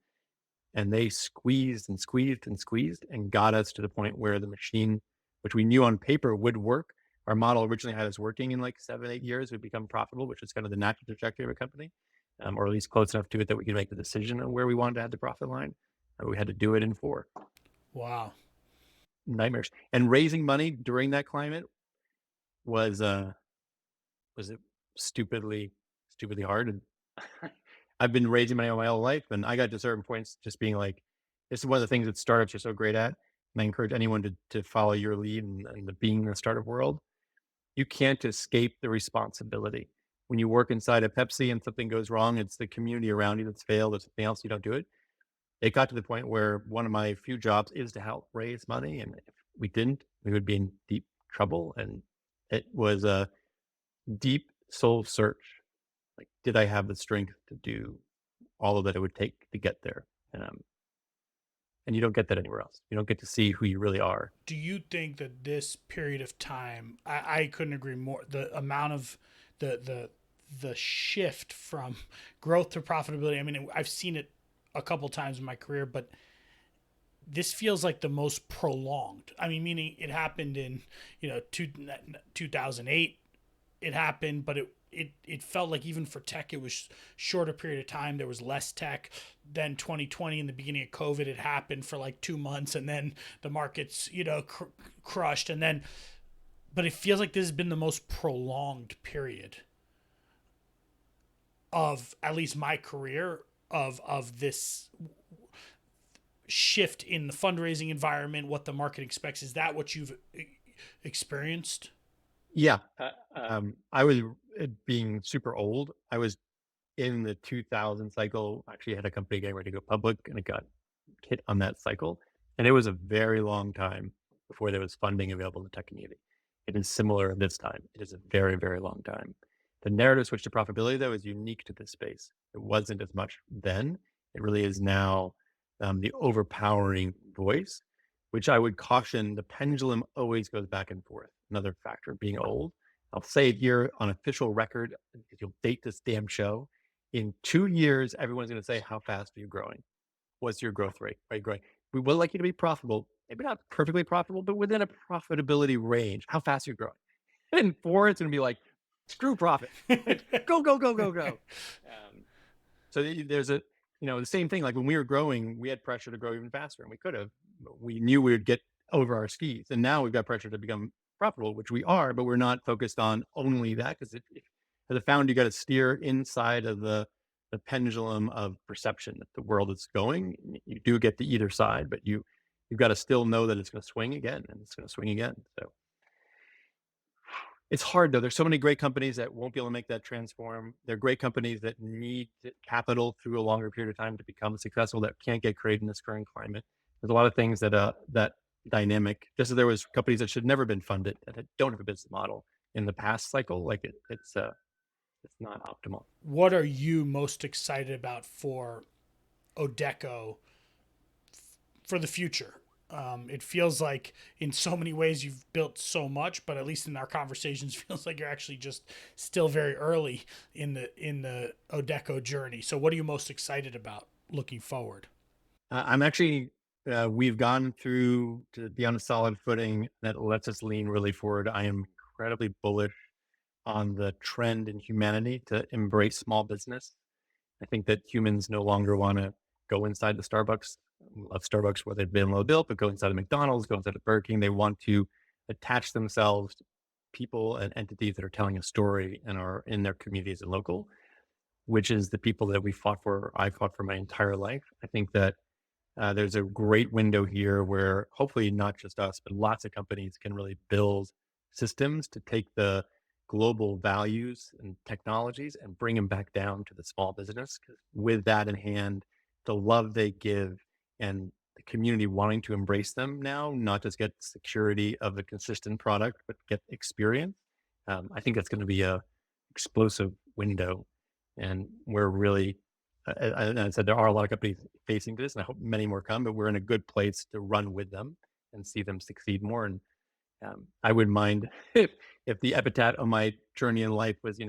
And they squeezed and squeezed and squeezed and got us to the point where the machine, which we knew on paper would work, our model originally had us working in like 7, 8 years, would become profitable, which is kind of the natural trajectory of a company, or at least close enough to it that we could make the decision on where we wanted to have the profit line. We had to do it in 4 Wow. nightmares. And raising money during that climate was it stupidly hard. And I've been raising money all my whole life, and I got to certain points just being like, this is one of the things that startups are so great at. And I encourage anyone to follow your lead and the being in the startup world. You can't escape the responsibility. When you work inside a Pepsi and something goes wrong, it's the community around you that's failed or something else, you don't do it. It got to the point where one of my few jobs is to help raise money. And if we didn't, we would be in deep trouble. And it was a deep soul search. Like, did I have the strength to do all of that it would take to get there? And you don't get that anywhere else. You don't get to see who you really are. Do you think that this period of time, I couldn't agree more, the amount of the shift from growth to profitability, I mean, I've seen it a couple times in my career, but this feels like the most prolonged. I mean, meaning it happened in, 2008, it happened, but it felt like even for tech, it was shorter period of time. There was less tech. Then 2020, in the beginning of COVID, it happened for like 2 months, and then the markets, crushed. And then, but it feels like this has been the most prolonged period of at least my career of this shift in the fundraising environment, what the market expects. Is that what you've experienced? Yeah. I was being super old. I was in the 2000 cycle. Actually, I had a company getting ready to go public, and it got hit on that cycle. And it was a very long time before there was funding available in the tech community. It is similar this time. It is a very, very long time. The narrative switch to profitability, though, is unique to this space. It wasn't as much then. It really is now the overpowering voice, which I would caution the pendulum always goes back and forth. Another factor of being old. I'll say it here on official record, because you'll date this damn show. In 2 years, everyone's going to say, how fast are you growing? What's your growth rate? Are you growing? We would like you to be profitable, maybe not perfectly profitable, but within a profitability range. How fast are you growing? And 4, it's going to be like, screw profit. It's go, go, go, go, go. So there's a, the same thing. Like when we were growing, we had pressure to grow even faster, and we could have. But we knew we would get over our skis, and now we've got pressure to become profitable, which we are. But we're not focused on only that, because as a founder, you got to steer inside of the pendulum of perception that the world is going. You do get to either side, but you've got to still know that it's going to swing again, and it's going to swing again. So it's hard though. There's so many great companies that won't be able to make that transform. There are great companies that need capital through a longer period of time to become successful that can't get created in this current climate. There's a lot of things that dynamic. Just as there was companies that should never been funded that don't have a business model in the past cycle, like it's not optimal. What are you most excited about for Odeko for the future? It feels like in so many ways you've built so much, but at least in our conversations, feels like you're actually just still very early in the Odeko journey. So, what are you most excited about looking forward? I'm actually, we've gone through to be on a solid footing that lets us lean really forward. I am incredibly bullish on the trend in humanity to embrace small business. I think that humans no longer want to go inside the Starbucks, love Starbucks where they've been low built, but go inside of McDonald's, go inside of Burger King. They want to attach themselves to people and entities that are telling a story and are in their communities and local, which is the people that we fought for. I fought for my entire life. I think that there's a great window here where hopefully not just us, but lots of companies can really build systems to take the global values and technologies and bring them back down to the small business. 'Cause with that in hand, the love they give and the community wanting to embrace them now, not just get security of the consistent product, but get experience. I think that's going to be a explosive window, and we're really and I said there are a lot of companies facing this, and I hope many more come, but we're in a good place to run with them and see them succeed more. And I wouldn't mind if the epitaph of my journey in life was,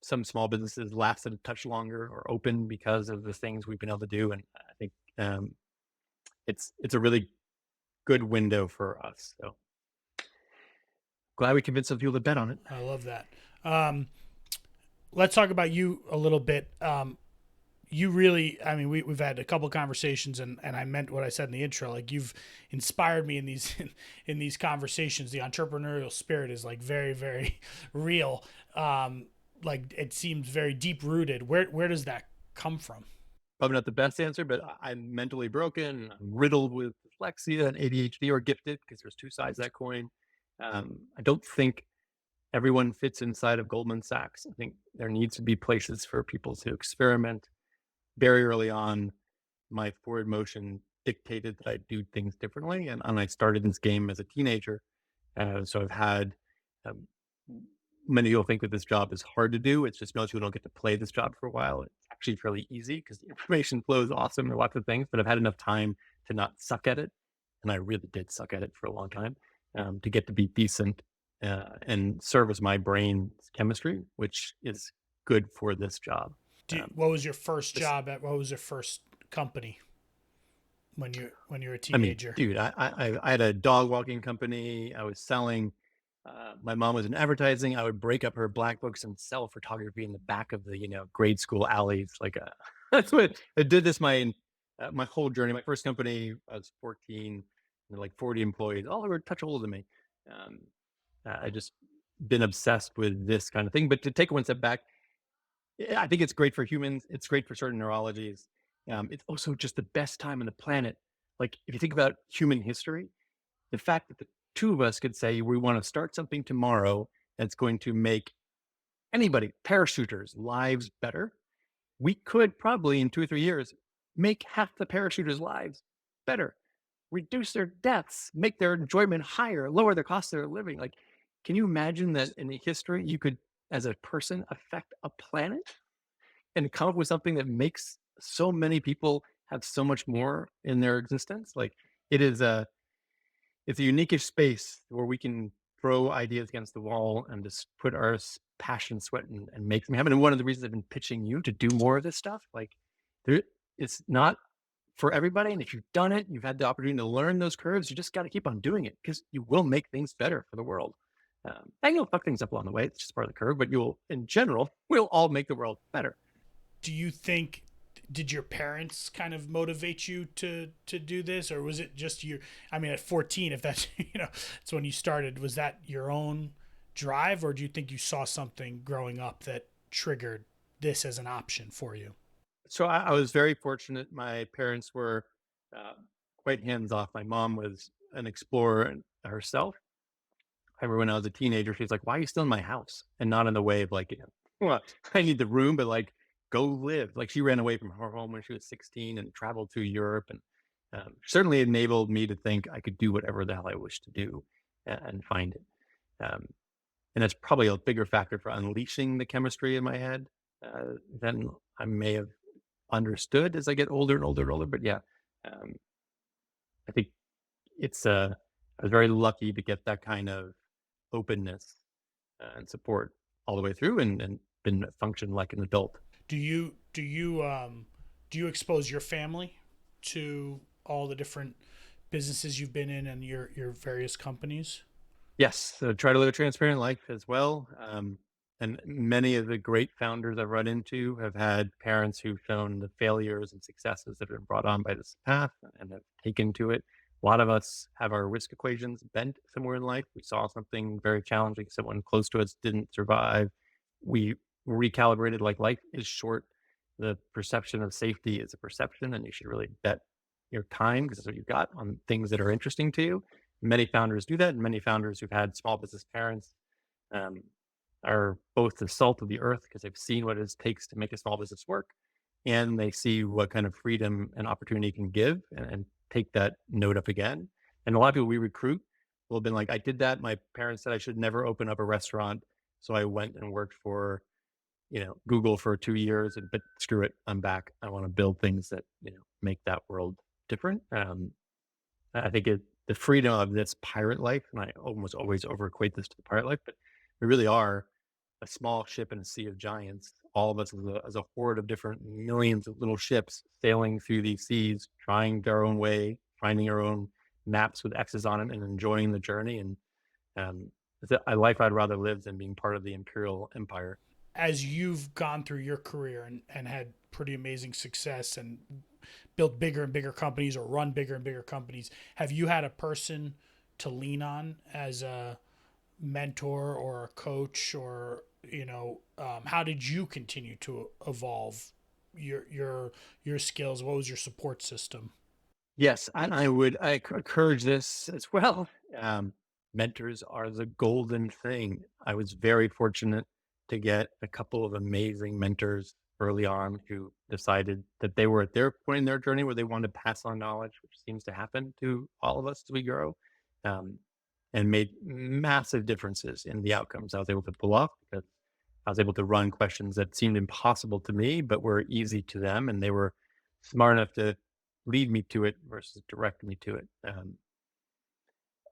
some small businesses lasted a touch longer or open because of the things we've been able to do. And I think it's a really good window for us. So glad we convinced some people to bet on it. I love that. Let's talk about you a little bit. You really, I mean, we've had a couple conversations, and I meant what I said in the intro. Like, you've inspired me in these in these conversations. The entrepreneurial spirit is like very, very real. Like, it seems very deep rooted. Where does that come from? Probably not the best answer, but I'm mentally broken. I'm riddled with dyslexia and ADHD, or gifted, because there's two sides of that coin. I don't think everyone fits inside of Goldman Sachs. I think there needs to be places for people to experiment. Very early on, my forward motion dictated that I do things differently. And I started this game as a teenager. So I've had um, many people think that this job is hard to do. It's just most people don't get to play this job for a while. It's actually fairly easy because the information flow is awesome. There are lots of things, but I've had enough time to not suck at it. And I really did suck at it for a long time, to get to be decent and service my brain's chemistry, which is good for this job. What was your first job at? What was your first company when you were a I mean, teenager? dude, I had a dog walking company. I was selling. My mom was in advertising. I would break up her black books and sell photography in the back of the grade school alleys. Like that's what I did. This my whole journey. My first company, I was 14, and like 40 employees. All were a touch older than me. Um, I just been obsessed with this kind of thing. But to take one step back, yeah, I think it's great for humans. It's great for certain neurologies. It's also just the best time on the planet. Like if you think about human history, the fact that the two of us could say we want to start something tomorrow that's going to make anybody, parachuters, lives better, we could probably in 2 or 3 years make half the parachuters' lives better. reduce their deaths, make their enjoyment higher, lower the cost of their living. Like, can you imagine that in the history you could, as a person, affect a planet and come up with something that makes so many people have so much more in their existence? Like, it is a it's a unique space where we can throw ideas against the wall and just put our passion, sweat, and make them happen. And one of the reasons I've been pitching you to do more of this stuff, like, there, it's not for everybody. And if you've done it, you've had the opportunity to learn those curves. You just got to keep on doing it because you will make things better for the world. And you'll fuck things up along the way. It's just part of the curve, but you'll, in general, we'll all make the world better. Do you think, did your parents kind of motivate you to do this, or was it just you? I mean, at 14, if that's that's when you started, was that your own drive, or do you think you saw something growing up that triggered this as an option for you? So I was very fortunate. My parents were uh, quite hands off. My mom was an explorer herself. I remember when I was a teenager, she was like, "Why are you still in my house?" And not in the way of like, well, I need the room, but like, go live. Like, she ran away from her home when she was 16 and traveled to Europe, and certainly enabled me to think I could do whatever the hell I wish to do and find it. Um, and that's probably a bigger factor for unleashing the chemistry in my head than I may have understood as I get older and older and older. But yeah, um, I think I was very lucky to get that kind of openness and support all the way through, and been function like an adult. Do you expose your family to all the different businesses you've been in and your various companies? Yes, so try to live a transparent life as well. And many of the great founders I've run into have had parents who've shown the failures and successes that have been brought on by this path and have taken to it. A lot of us have our risk equations bent somewhere in life. We saw something very challenging, someone close to us didn't survive. We recalibrated, like, life is short. The perception of safety is a perception, and you should really bet your time, because that's what you've got, on things that are interesting to you. Many founders do that, and many founders who've had small business parents um, are both the salt of the earth because they've seen what it takes to make a small business work, and they see what kind of freedom and opportunity can give, and take that note up again. And a lot of people we recruit will have been like, "I did that. My parents said I should never open up a restaurant, so I went and worked for Google for 2 years, and but screw it, I'm back. I want to build things that make that world different." I think the freedom of this pirate life, and I almost always overequate this to the pirate life, but we really are a small ship in a sea of giants. All of us as a horde of different millions of little ships sailing through these seas, trying their own way, finding our own maps with X's on it, and enjoying the journey. And it's a life I'd rather live than being part of the imperial empire. As you've gone through your career and had pretty amazing success and built bigger and bigger companies or run bigger and bigger companies, have you had a person to lean on as a mentor or a coach, or how did you continue to evolve your skills? What was your support system? Yes, and I encourage this as well. Um, Mentors are the golden thing. I was very fortunate to get a couple of amazing mentors early on who decided that they were at their point in their journey where they wanted to pass on knowledge, which seems to happen to all of us as we grow, um, and made massive differences in the outcomes I was able to pull off, because I was able to run questions that seemed impossible to me, but were easy to them, and they were smart enough to lead me to it versus direct me to it.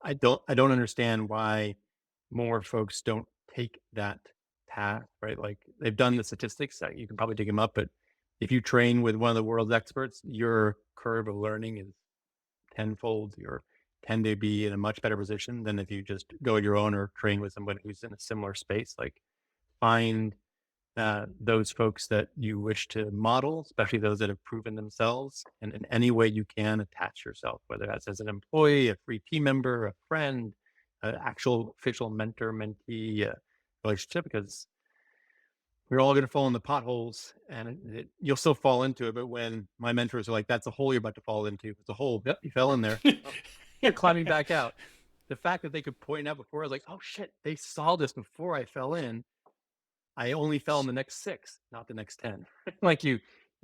I don't understand why more folks don't take that path, right? Like, they've done the statistics, you can probably dig them up, but if you train with one of the world's experts, your curve of learning is tenfold. You tend to be in a much better position than if you just go your own or train with somebody who's in a similar space. Like, find those folks that you wish to model, especially those that have proven themselves, and in any way you can, attach yourself, whether that's as an employee, a free team member, a friend, an actual official mentor mentee relationship, because we're all going to fall in the potholes, and you'll still fall into it. But when my mentors are like, "That's a hole you're about to fall into," it's a hole. Yep, you fell in there. Well, you're climbing back out. The fact that they could point out before, I was like, "Oh shit, they saw this before I fell in. I only fell in the next 6, not the next 10." Like, you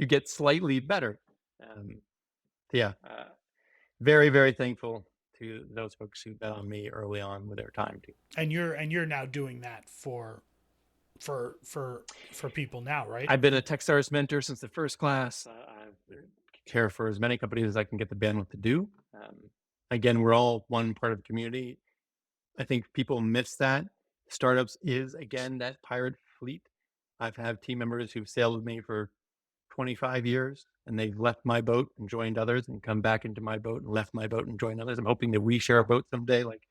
get slightly better. Um, yeah. very, very thankful to those folks who bet on me early on with their time too. And you're now doing that for people now, right? I've been a Techstars mentor since the first class. I care for as many companies as I can get the bandwidth to do. Again, we're all one part of the community. I think people miss that. Startups is, again, that pirate fleet. I've had team members who've sailed with me for 25 years and they've left my boat and joined others and come back into my boat and left my boat and joined others. I'm hoping that we share a boat someday. Like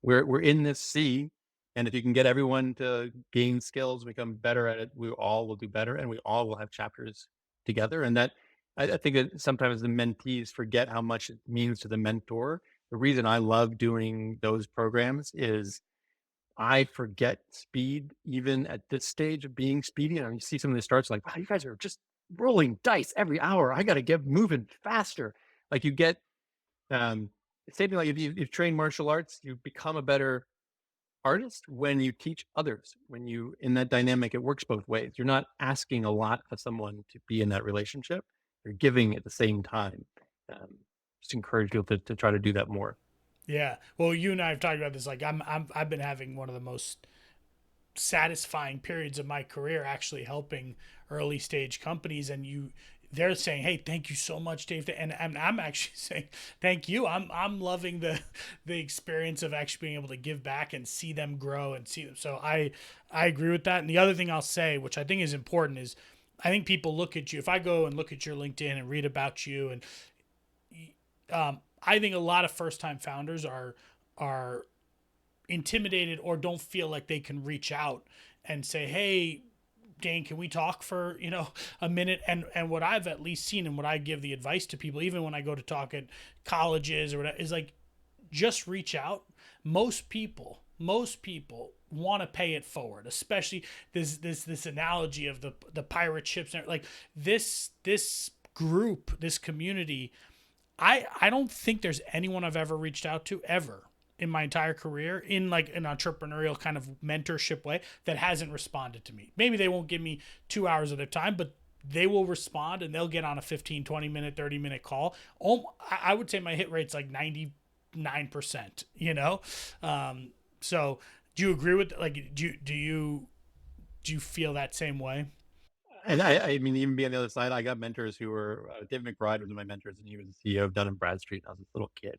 we're in this sea, and if you can get everyone to gain skills, become better at it, we all will do better, and we all will have chapters together. And that I think that sometimes the mentees forget how much it means to the mentor. The reason I love doing those programs is I forget speed even at this stage of being speedy. And you see some of the starts like, wow, you guys are just rolling dice every hour. I got to get moving faster. Like you get um, same thing like if you train martial arts, you become a better artist when you teach others. When you in that dynamic, it works both ways. You're not asking a lot of someone to be in that relationship. You're giving at the same time. Um, just encourage people to try to do that more. Yeah. Well, you and I have talked about this. Like I've been having one of the most satisfying periods of my career actually helping early stage companies, and they're saying, hey, thank you so much, Dave, and I'm actually saying thank you. I'm loving the experience of actually being able to give back and see them grow and see them. So I agree with that. And the other thing I'll say, which I think is important, is I think people look at you. If I go and look at your LinkedIn and read about you, and I think a lot of first time founders are intimidated or don't feel like they can reach out and say, hey, Dane, can we talk for, a minute? And what I've at least seen, and what I give the advice to people, even when I go to talk at colleges or whatever, is like, just reach out. Most people want to pay it forward, especially this analogy of the pirate ships. Like this group, this community, I don't think there's anyone I've ever reached out to ever in my entire career in like an entrepreneurial kind of mentorship way that hasn't responded to me. Maybe they won't give me 2 hours of their time, but they will respond and they'll get on a 15, 20-minute, 30-minute call. I would say my hit rate's like 99%, So do you agree with, like, do you feel that same way? And I mean, even being on the other side, I got mentors who were David McBride was one of my mentors, and he was the CEO of Dun& Bradstreet. I was a little kid.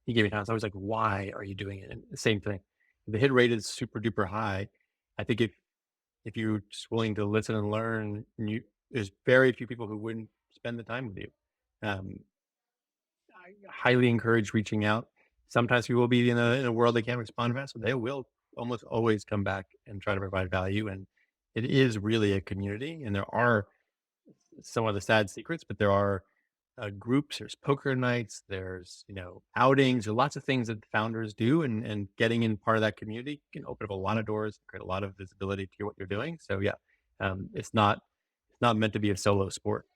He gave me time. So I was like, why are you doing it? And the same thing. The hit rate is super duper high. I think if you're just willing to listen and learn, there's very few people who wouldn't spend the time with you. Um, I highly encourage reaching out. Sometimes people will be in a world they can't respond fast, but they will almost always come back and try to provide value. And it is really a community, and there are some of the sad secrets, but there are groups, there's poker nights, there's, outings, there are lots of things that founders do. And getting in part of that community can open up a lot of doors, create a lot of visibility to what you're doing. So yeah, it's not meant to be a solo sport.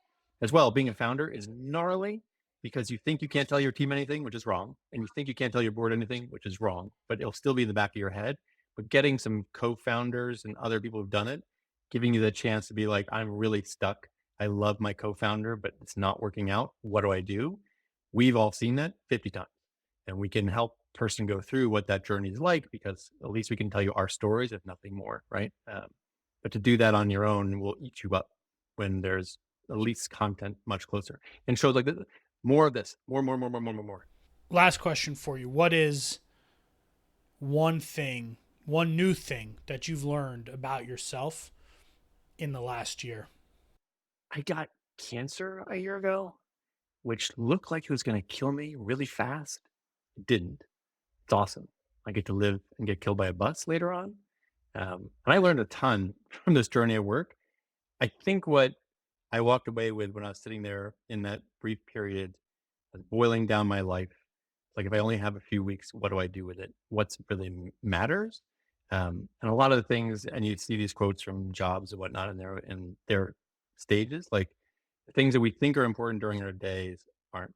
As well, being a founder is gnarly because you think you can't tell your team anything, which is wrong. And you think you can't tell your board anything, which is wrong, but it'll still be in the back of your head. But getting some co-founders and other people who've done it, giving you the chance to be like, I'm really stuck. I love my co-founder, but it's not working out. What do I do? We've all seen that 50 times, and we can help person go through what that journey is like, because at least we can tell you our stories, if nothing more, right? But to do that on your own will eat you up when there's at least content much closer and shows like this, more of this, more. Last question for you. What is one new thing that you've learned about yourself in the last year? I got cancer a year ago, which looked like it was going to kill me really fast. It didn't. It's awesome. I get to live and get killed by a bus later on. And I learned a ton from this journey at work. I think what I walked away with when I was sitting there in that brief period was boiling down my life. Like, if I only have a few weeks, what do I do with it? What's really matters? And a lot of the things, and you see these quotes from Jobs and whatnot in their stages, like the things that we think are important during our days aren't.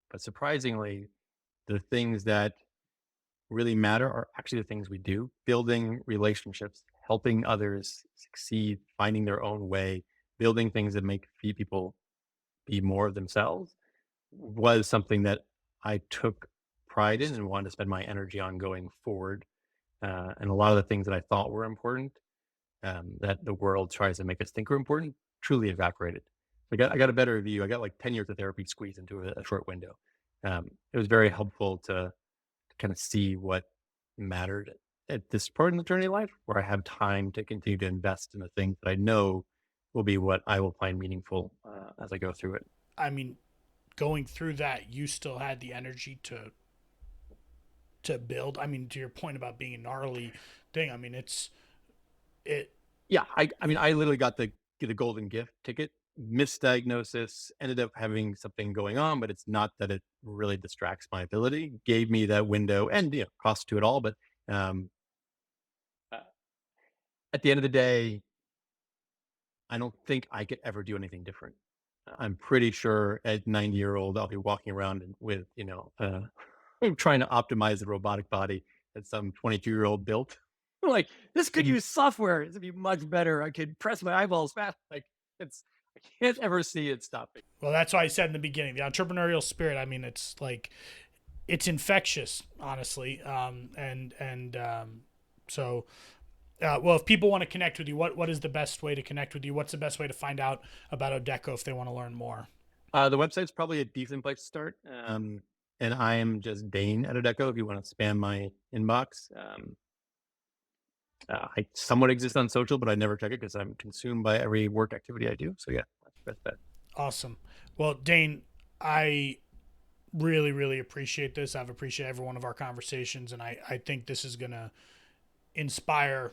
But surprisingly, the things that really matter are actually the things we do: building relationships, helping others succeed, finding their own way, building things that make people be more of themselves was something that I took pride in and wanted to spend my energy on going forward. And a lot of the things that I thought were important, that the world tries to make us think are important, truly evaporated. I got a better view. I got like 10 years of therapy squeezed into a short window. It was very helpful to kind of see what mattered at this part in the journey of life, where I have time to continue to invest in the things that I know will be what I will find meaningful as I go through it. I mean, going through that, you still had the energy to build. I mean, to your point about being a gnarly thing, I mean, it. Yeah, I mean, I literally got the golden gift ticket. Misdiagnosis, ended up having something going on, but it's not that it really distracts my ability. Gave me that window and cost to it all. But um, uh, at the end of the day, I don't think I could ever do anything different. I'm pretty sure at 90-year-old, I'll be walking around with, trying to optimize the robotic body that some 22-year-old built. Like, this could use software. This would be much better. I could press my eyeballs fast. Like, I can't ever see it stopping. Well, that's why I said in the beginning, the entrepreneurial spirit. I mean, it's like it's infectious, honestly. So, well, if people want to connect with you, what is the best way to connect with you? What's the best way to find out about Odeko if they want to learn more? The website's probably a decent place to start. And I am just Dane at Odeko if you want to spam my inbox. I somewhat exist on social, but I never check it because I'm consumed by every work activity I do. So yeah, that's the best bet. Awesome. Well, Dane, I really, really appreciate this. I've appreciated every one of our conversations, and I think this is going to inspire,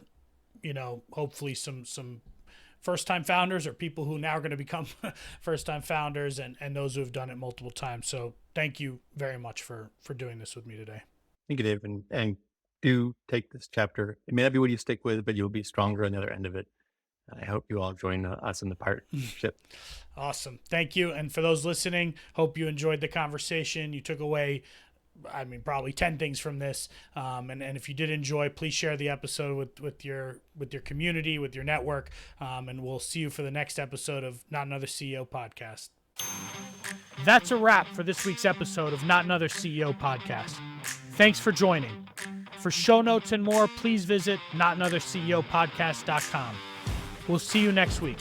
hopefully some first-time founders or people who now are going to become first-time founders and those who have done it multiple times. So thank you very much for doing this with me today. Thank you, Dave. And do take this chapter. It may not be what you stick with, but you'll be stronger on the other end of it. I hope you all join us in the partnership. Awesome. Thank you. And for those listening, hope you enjoyed the conversation. You took away, I mean, probably 10 things from this. And if you did enjoy, please share the episode with your community, with your network. And we'll see you for the next episode of Not Another CEO Podcast. That's a wrap for this week's episode of Not Another CEO Podcast. Thanks for joining. For show notes and more, please visit notanotherceopodcast.com. We'll see you next week.